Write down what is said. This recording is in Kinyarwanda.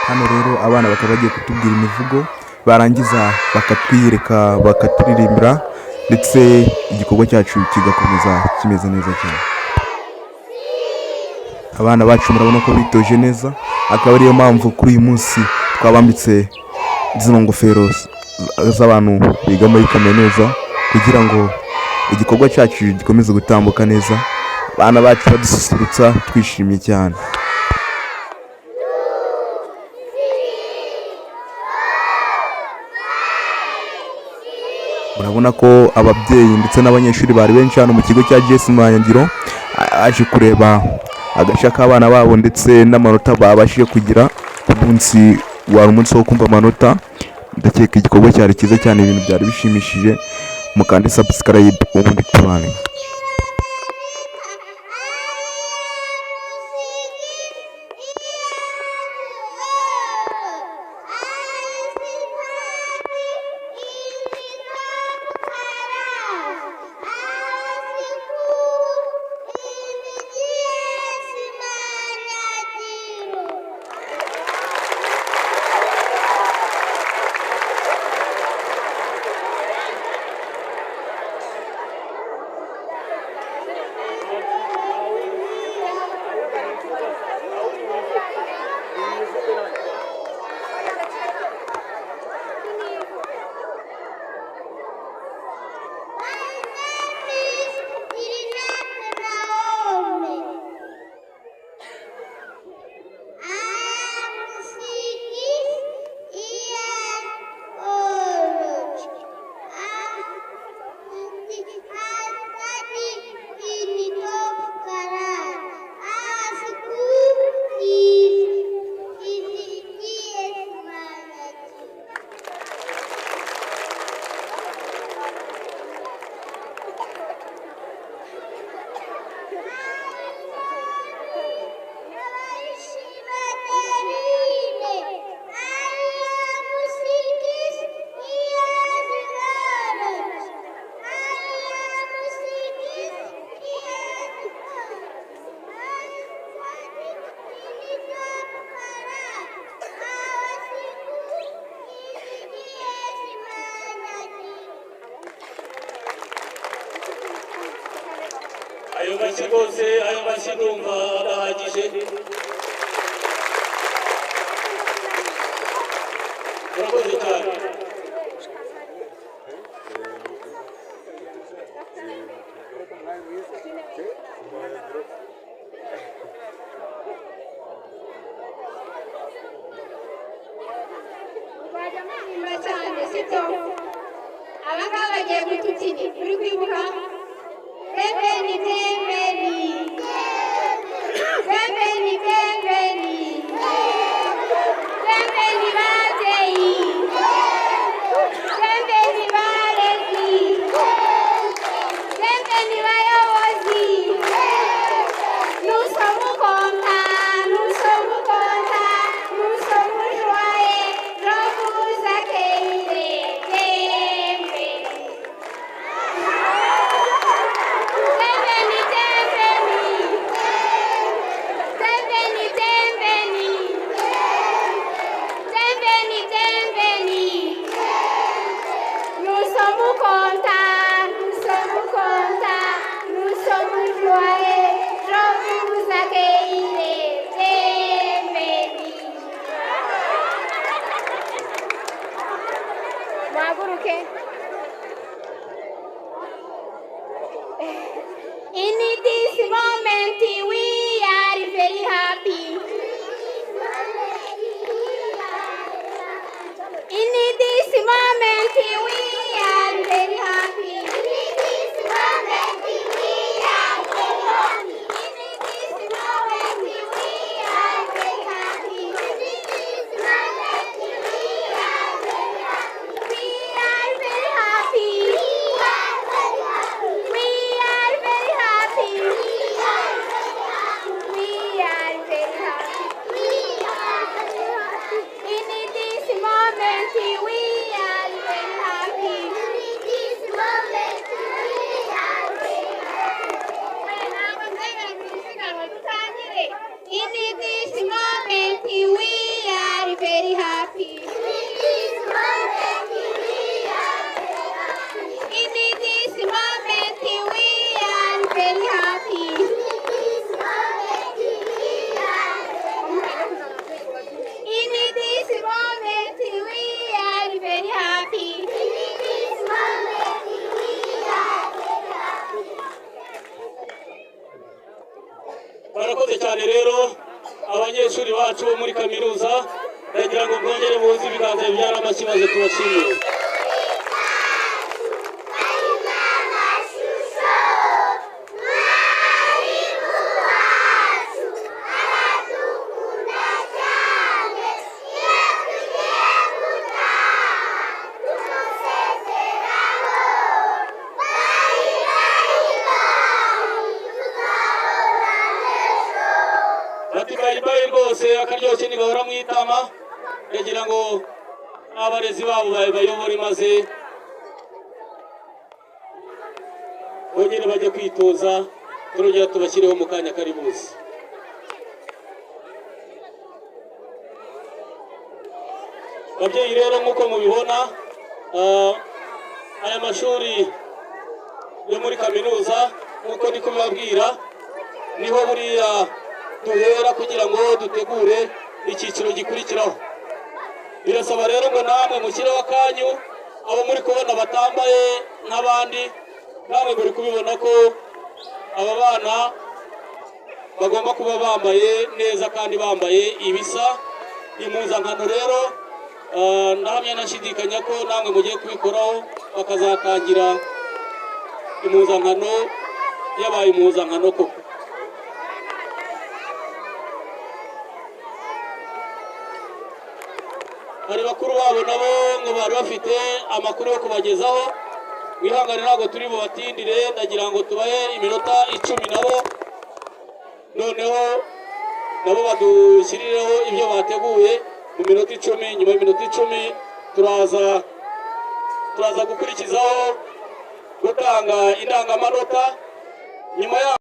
Hano rero abana bakaba bagiye kutubwira imivugo, barangiza bakatwiyereka bakaturirimbira, ndetse igikorwa cyacu kigakomeza kimeze neza cyane. Abana bacu murabona ko bitoje neza, akaba ariyo mpamvu kuri uyu munsi twabambitse zino ngofero z'abantu biga muri kaminuza, kugira ngo igikorwa cyacu gikomeze gutambuka neza, abana bacu badususurutsa twishimye cyane. Murabona ko ababyeyi ndetse n'abanyeshuri bari benshi hano mu kigo cya GS Manyangiro, aje kureba agashya k'abana babo ndetse n'amanota babashije kugira ku munsi, wari umunsi wo kumva amanota. Ndakeka igikorwa cyari cyiza cyane, ibintu byari bishimishije. Mukande subscribe ubundi tubane. ayo mashyi rwose, ayo mashyi ndumva arahagije. Murakoze cyane. Abangaba bagiye kutubyinira, uri kwibuka? Tembeni tembeni, tembeni tembeni, tembeni babyeyi, tembeni barezi, tembeni bayobozi, nous sommes contents, nous sommes contents, nous sommes joyeux de vous accueillir. In this moment we are very happy. In this moment we are very happy. In this moment we are very happy. In this moment we are very happy. In this moment we are very happy. We are very bacu bo muri kaminuza ndagira ngo mwongere muzi ibiganza bibyara amashyi maze tubashimire. Bayi rwose akaryoshye nigahora mwitama ndagira ngo abarezi babo bayobore maze bongere bajye kwitoza turongera tubashyireho mu kanya kari buze. Babyeyi rero nk'uko mubibona aya mashuri yo muri kaminuza nk'uko ndi kubibabwira niho buriya duhera kugira ngo dutegure icyiciro gikurikiraho. Birasaba rero ngo namwe mushyireho akanyu, abo muri kubona batambaye nk'abandi namwe muri kubibona ko aba bana bagomba kuba bambaye neza kandi bambaye ibisa. Impuzankano rero namwe nashidikanya ko namwe mugiye kubikoraho bakazatangira impuzankano yabaye impuzankano koko. Hari bakuru babo nabo ngo bari bafite amakuru yo kubagezaho, mwihangane ntabwo turi bubatindire, ndagira ngo tubahe iminota 10 nabo noneho nabo badushyirireho ibyo bateguye mu minota 10. Nyuma y'iminota 10 turaza gukurikizaho gutanga indangamanota. Nyuma ya